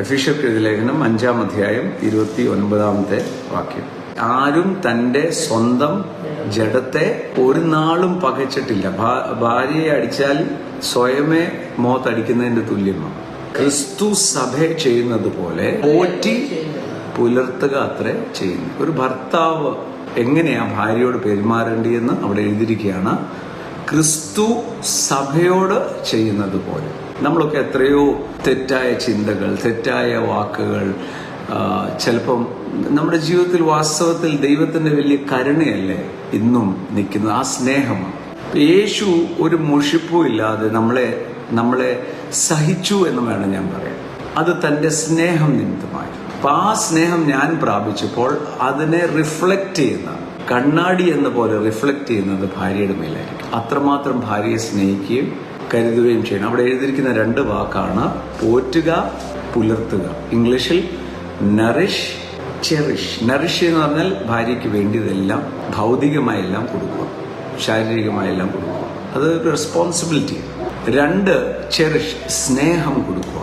എഫീഷ്യർക്ക് എഴുതിയ ലേഖനം 5-ാം അധ്യായം 29-ാമത്തെ വാക്യം. ആരും തന്റെ സ്വന്തം ജഡത്തെ ഒരു നാളും പകച്ചിട്ടില്ല. ഭാര്യയെ അടിച്ചാൽ സ്വയമേ മോത്തടിക്കുന്നതിന്റെ തുല്യമാണ്. ക്രിസ്തു സഭയെ ചെയ്യുന്നത് പോലെ പോറ്റി പുലർത്തുക അത്രേ ചെയ്യുന്നു. ഒരു ഭർത്താവ് എങ്ങനെയാ ഭാര്യയോട് പെരുമാറേണ്ടിയെന്ന് അവിടെ എഴുതിയിരിക്കുകയാണ്. ക്രിസ്തു സഭയോട് ചെയ്യുന്നത് പോലെ. നമ്മളൊക്കെ എത്രയോ തെറ്റായ ചിന്തകൾ, തെറ്റായ വാക്കുകൾ, ചിലപ്പം നമ്മുടെ ജീവിതത്തിൽ വാസ്തവത്തിൽ ദൈവത്തിന്റെ വലിയ കരുണയല്ലേ ഇന്നും നിൽക്കുന്നത്, ആ സ്നേഹമാണ്. യേശു ഒരു മുഷിപ്പും ഇല്ലാതെ നമ്മളെ സഹിച്ചു എന്ന് വേണം ഞാൻ പറയാൻ. അത് തന്റെ സ്നേഹം നിമിത്തമായി. അപ്പൊ ആ സ്നേഹം ഞാൻ പ്രാപിച്ചപ്പോൾ അതിനെ റിഫ്ലക്റ്റ് ചെയ്യുന്ന, കണ്ണാടി എന്ന പോലെ റിഫ്ലക്റ്റ് ചെയ്യുന്നത് ഭാര്യയുടെ മേലായിരിക്കും. അത്രമാത്രം ഭാര്യയെ സ്നേഹിക്കുകയും കരുതുകയും ചെയ്യണം. അവിടെ എഴുതിയിരിക്കുന്ന 2 വാക്കാണ് പോറ്റുക, പുലർത്തുക. ഇംഗ്ലീഷിൽ നറിഷ്, ചെറിഷ്. നറിഷ് എന്ന് പറഞ്ഞാൽ ഭാര്യയ്ക്ക് വേണ്ടിയതെല്ലാം ഭൗതികമായെല്ലാം കൊടുക്കുക, ശാരീരികമായെല്ലാം കൊടുക്കുക. അത് റെസ്പോൺസിബിലിറ്റി. 2 ചെറിഷ്, സ്നേഹം കൊടുക്കുക.